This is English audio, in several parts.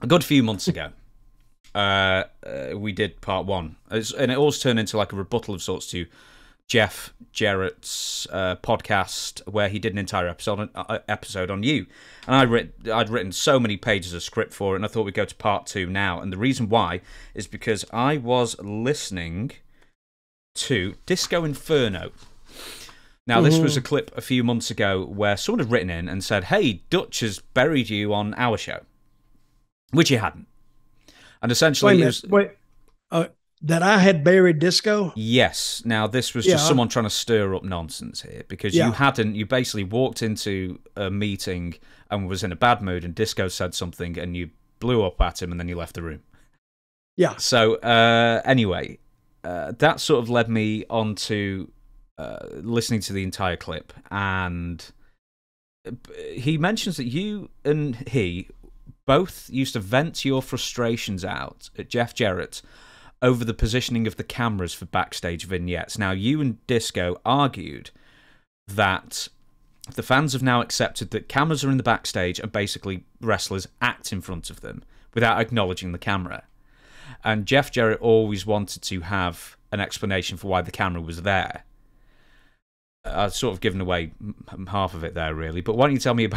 a good few months ago, we did part one, and it all turned into like a rebuttal of sorts to Jeff Jarrett's podcast, where he did an entire episode on you. And I'd written so many pages of script for it, and I thought we'd go to part two now. And the reason why is because I was listening to Disco Inferno. Now, this was a clip a few months ago where someone had written in and said, hey, Dutch has buried you on our show, which he hadn't. And essentially, that I had buried Disco? Yes. Now, this was just someone trying to stir up nonsense here, because you basically walked into a meeting and was in a bad mood, and Disco said something, and you blew up at him, and then you left the room. Yeah. So, anyway, that sort of led me on to listening to the entire clip, and he mentions that you and he both used to vent your frustrations out at Jeff Jarrett over the positioning of the cameras for backstage vignettes. Now, you and Disco argued that the fans have now accepted that cameras are in the backstage and basically wrestlers act in front of them without acknowledging the camera. And Jeff Jarrett always wanted to have an explanation for why the camera was there. I've sort of given away half of it there, really. But why don't you tell me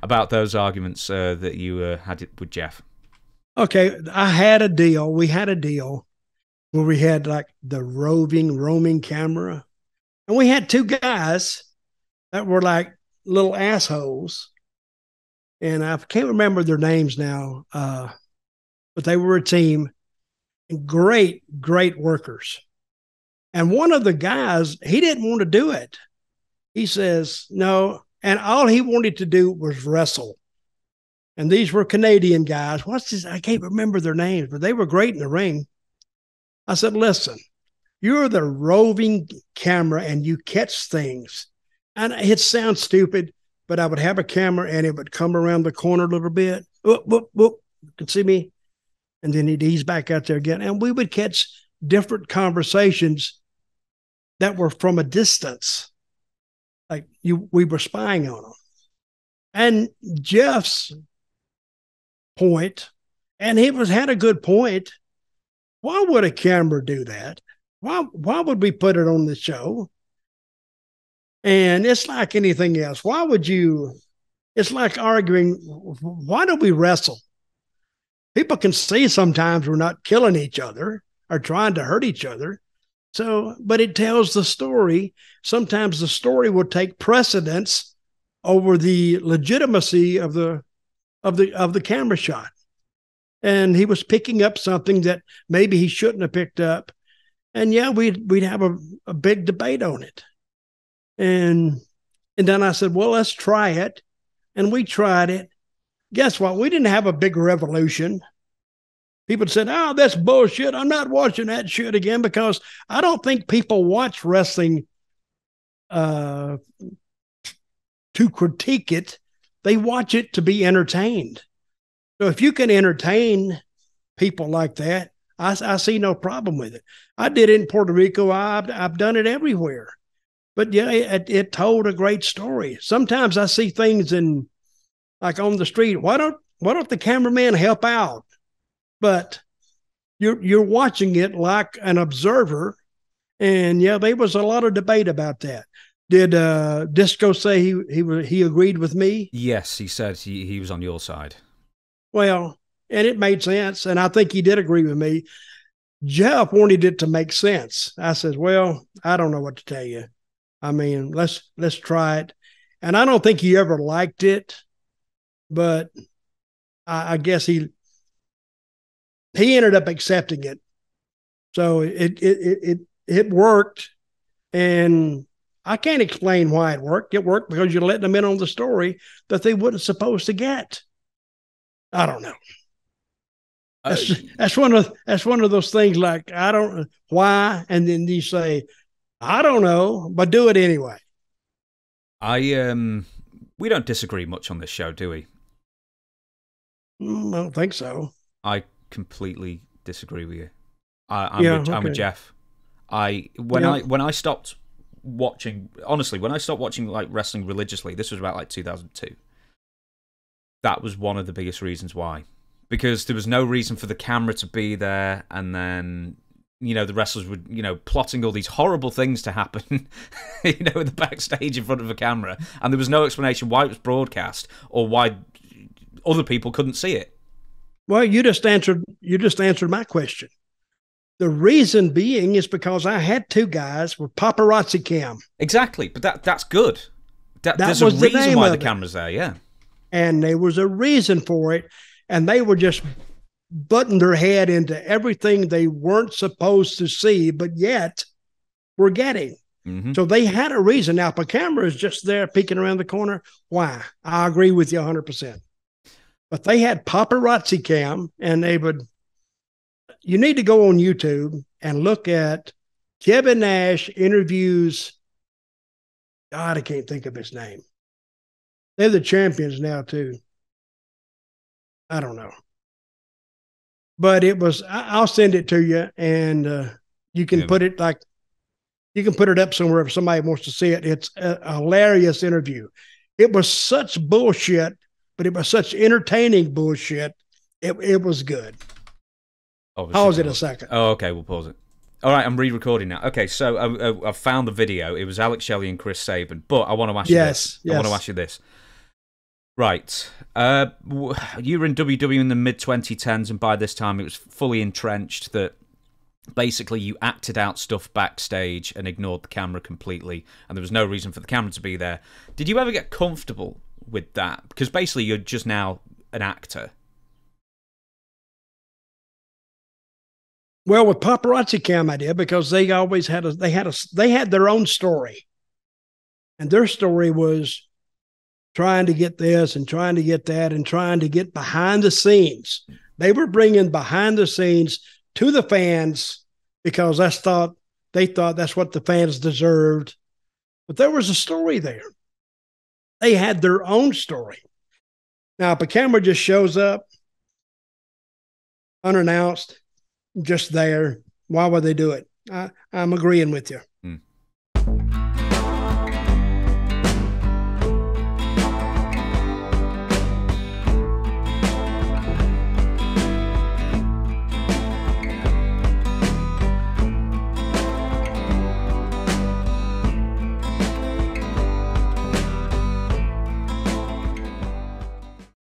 about those arguments that you had with Jeff? Okay, I had a deal. We had a deal where we had like the roaming camera. And we had two guys that were like little assholes. And I can't remember their names now, but they were a team. And great workers. And one of the guys, he didn't want to do it. He says, no. And all he wanted to do was wrestle. And these were Canadian guys. What's this? I can't remember their names, but they were great in the ring. I said, listen, you're the roving camera and you catch things. And it sounds stupid, but I would have a camera and it would come around the corner a little bit. Whoop, whoop, whoop. You can see me. And then he'd ease back out there again. And we would catch different conversations that were from a distance. Like we were spying on them. And Jeff's point, and he had a good point. Why would a camera do that? Why would we put it on the show? And it's like anything else. Why would you? It's like arguing, why do we wrestle? People can see sometimes we're not killing each other or trying to hurt each other. So, but it tells the story. Sometimes the story will take precedence over the legitimacy of the camera shot. And he was picking up something that maybe he shouldn't have picked up. And yeah, we'd have a big debate on it. And then I said, well, let's try it. And we tried it. Guess what? We didn't have a big revolution. People said, oh, that's bullshit. I'm not watching that shit again, because I don't think people watch wrestling to critique it. They watch it to be entertained. So if you can entertain people like that, I see no problem with it. I did it in Puerto Rico. I've done it everywhere. But yeah, it told a great story. Sometimes I see things like on the street. Why don't the cameraman help out? But you're watching it like an observer. And yeah, there was a lot of debate about that. Did Disco say he agreed with me? Yes, he said he was on your side. Well, and it made sense, and I think he did agree with me. Jeff wanted it to make sense. I said, well, I don't know what to tell you. I mean, let's try it. And I don't think he ever liked it, but I guess he ended up accepting it. So it worked, and I can't explain why it worked. It worked because you're letting them in on the story that they weren't supposed to get. I don't know. That's one of those things. Like, I don't why, and then you say, I don't know, but do it anyway. We don't disagree much on this show, do we? I don't think so. I completely disagree with you. I'm with Jeff. When I stopped watching, honestly, when I stopped watching like wrestling religiously, this was about like 2002. That was one of the biggest reasons why. because there was no reason for the camera to be there, and then the wrestlers were plotting all these horrible things to happen in the backstage in front of a camera, and there was no explanation why it was broadcast or why other people couldn't see it. Well, you just answered my question. The reason being is because I had two guys with paparazzi cam. Exactly, but that's good. There's a reason why the camera's there, yeah. And there was a reason for it, and they were just butting their head into everything they weren't supposed to see, but yet were getting. Mm-hmm. So they had a reason. Now, if a camera is just there peeking around the corner, why? I agree with you 100%. But they had paparazzi cam, and they would. You need to go on YouTube and look at Kevin Nash interviews. God, I can't think of his name. They're the champions now, too. I don't know. But it was, I'll send it to you, and you can put it you can put it up somewhere if somebody wants to see it. It's a hilarious interview. It was such bullshit, but it was such entertaining bullshit. It was good. Pause it a second. Oh, okay, we'll pause it. All right, I'm re-recording now. Okay, so I found the video. It was Alex Shelley and Chris Sabin, but I want to ask you this. I want to ask you this. Right. You were in WWE in the mid-2010s, and by this time it was fully entrenched that basically you acted out stuff backstage and ignored the camera completely, and there was no reason for the camera to be there. Did you ever get comfortable with that? Because basically you're just now an actor. Well, with paparazzi cam, I did, because they always had they had their own story, and their story was trying to get this and trying to get that and trying to get behind the scenes. They were bringing behind the scenes to the fans because they thought that's what the fans deserved. But there was a story there. They had their own story. Now, if a camera just shows up unannounced, just there, why would they do it? I'm agreeing with you.